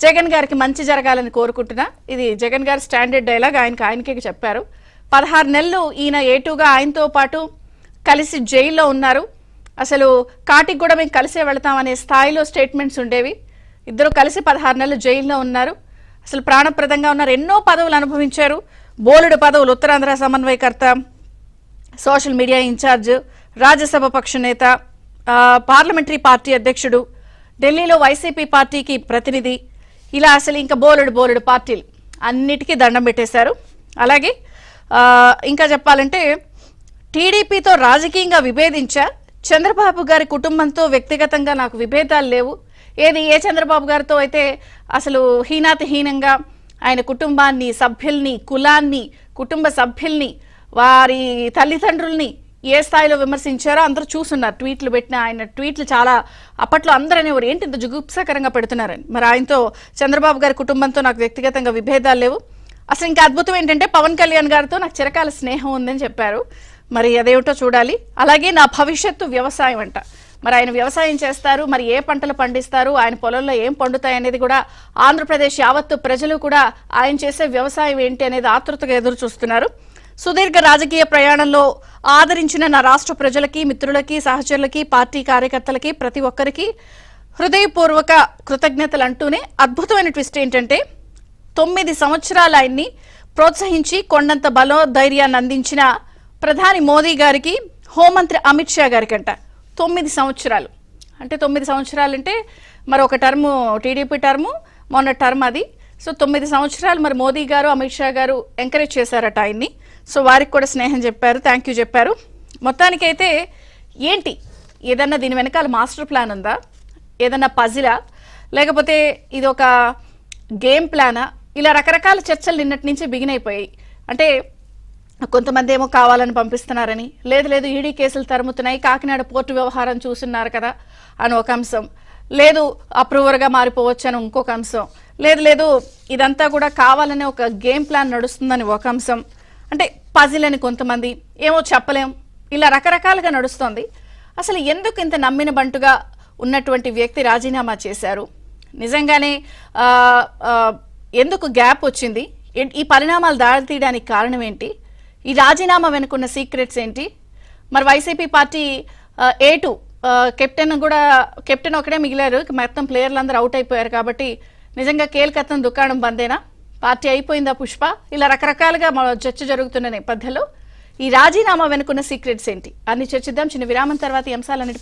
జగన్ గారికి మంచి జరగాలని కోరుకుంటున్నా. ఇది జగన్ గారి స్టాండర్డ్ డైలాగ్. ఆయనకే చెప్పారు. 16 నెలలు ఈయన ఏటుగా ఆయనతో పాటు కలిసి జైల్లో ఉన్నారు. అసలు కాటికి కూడా మేము కలిసే వెళతామనే స్థాయిలో స్టేట్మెంట్స్ ఉండేవి. ఇద్దరు కలిసి 16 నెలలు జైల్లో ఉన్నారు. అసలు ప్రాణప్రదంగా ఉన్నారు. ఎన్నో పదవులు అనుభవించారు. బోలెడు పదవులు. ఉత్తరాంధ్ర సమన్వయకర్త, సోషల్ మీడియా ఇన్ఛార్జ్, రాజ్యసభ పక్ష నేత, పార్లమెంటరీ పార్టీ అధ్యక్షుడు, ఢిల్లీలో వైసీపీ పార్టీకి ప్రతినిధి, ఇలా అసలు ఇంకా బోలెడు పార్టీలు అన్నిటికీ దండం పెట్టేశారు. అలాగే ఇంకా చెప్పాలంటే టీడీపీతో రాజకీయంగా విభేదించా, చంద్రబాబు గారి కుటుంబంతో వ్యక్తిగతంగా నాకు విభేదాలు లేవు. ఏ చంద్రబాబు గారితో అయితే అసలు హీనాతిహీనంగా ఆయన కుటుంబాన్ని, సభ్యుల్ని, కులాన్ని, కుటుంబ సభ్యుల్ని, వారి తల్లిదండ్రుల్ని ఏ స్థాయిలో విమర్శించారో అందరూ చూస్తున్నారు. ట్వీట్లు పెట్టిన ఆయన ట్వీట్లు చాలా అప్పట్లో అందరూ అనేవారు ఏంటి ఇంత జుగుప్సాకరంగా పెడుతున్నారని. మరి ఆయనతో, చంద్రబాబు గారి కుటుంబంతో నాకు వ్యక్తిగతంగా విభేదాలు లేవు. అసలు ఇంకా అద్భుతం ఏంటంటే పవన్ కళ్యాణ్ గారితో నాకు చిరకాల స్నేహం ఉందని చెప్పారు. మరి అదేమిటో చూడాలి. అలాగే నా భవిష్యత్తు వ్యవసాయం అంట. మరి ఆయన వ్యవసాయం చేస్తారు, మరి ఏ పంటలు పండిస్తారు, ఆయన పొలంలో ఏం పండుతాయి అనేది కూడా ఆంధ్రప్రదేశ్ యావత్తు ప్రజలు కూడా ఆయన చేసే వ్యవసాయం ఏంటి అనేది ఆతృతగా ఎదురు చూస్తున్నారు. సుదీర్ఘ రాజకీయ ప్రయాణంలో ఆదరించిన నా రాష్ట్ర ప్రజలకి, మిత్రులకి, సహచరులకి, పార్టీ కార్యకర్తలకి, ప్రతి ఒక్కరికి హృదయపూర్వక కృతజ్ఞతలు అంటూనే అద్భుతమైన ట్విస్ట్ ఏంటంటే 9 సంవత్సరాలు ఆయన్ని ప్రోత్సహించి కొండంత బలోధైర్యాన్ని అందించిన ప్రధాని మోదీ గారికి, హోంమంత్రి అమిత్ షా గారికి అంట 9 సంవత్సరాలు. అంటే 9 సంవత్సరాలు అంటే మరి ఒక టర్ము టీడీపీ టర్ము, మొన్న టర్మ్ అది. సో 9 సంవత్సరాలు మరి మోదీ గారు, అమిత్ షా గారు ఎంకరేజ్ చేశారట ఆయన్ని. సో వారికి కూడా స్నేహం చెప్పారు, థ్యాంక్ యూ చెప్పారు. మొత్తానికైతే ఏంటి, ఏదన్నా దీని వెనకాల మాస్టర్ ప్లాన్ ఉందా, ఏదన్నా పజిలా, లేకపోతే ఇది ఒక గేమ్ ప్లానా? ఇలా రకరకాల చర్చలు నిన్నటి నుంచి బిగిన్ అయిపోయాయి. అంటే కొంతమంది ఏమో కావాలని పంపిస్తున్నారని, లేదు ఈడీ కేసులు తరుముతున్నాయి, కాకినాడ పోర్టు వ్యవహారం చూస్తున్నారు కదా అని ఒక అంశం, లేదు అప్రూవర్గా మారిపోవచ్చు అని ఇంకొక అంశం, లేదు ఇదంతా కూడా కావాలనే ఒక గేమ్ ప్లాన్ నడుస్తుందని ఒక అంశం, అంటే పజిల్ అని కొంతమంది, ఏమో చెప్పలేం, ఇలా రకరకాలుగా నడుస్తోంది. అసలు ఎందుకు ఇంత నమ్మిన బంటుగా ఉన్నటువంటి వ్యక్తి రాజీనామా చేశారు? నిజంగానే ఎందుకు గ్యాప్ వచ్చింది? ఈ పరిణామాలు దారితీయడానికి కారణం ఏంటి? ఈ రాజీనామా వెనుకున్న సీక్రెట్స్ ఏంటి? మరి వైసీపీ పార్టీ A2 కెప్టెన్ ఒకడే మిగిలారు, మొత్తం ప్లేయర్లు అందరూ అవుట్ అయిపోయారు కాబట్టి నిజంగా కేల్కత్తం దుకాణం బందేనా? పార్టీ అయిపోయిందా పుష్ప? ఇలా రకరకాలుగా చర్చ జరుగుతున్న నేపథ్యంలో ఈ రాజీనామా వెనుకున్న సీక్రెట్స్ ఏంటి అన్ని చర్చిద్దాం. చిన్న విరామం తర్వాత ఈ అంశాలన్నిటి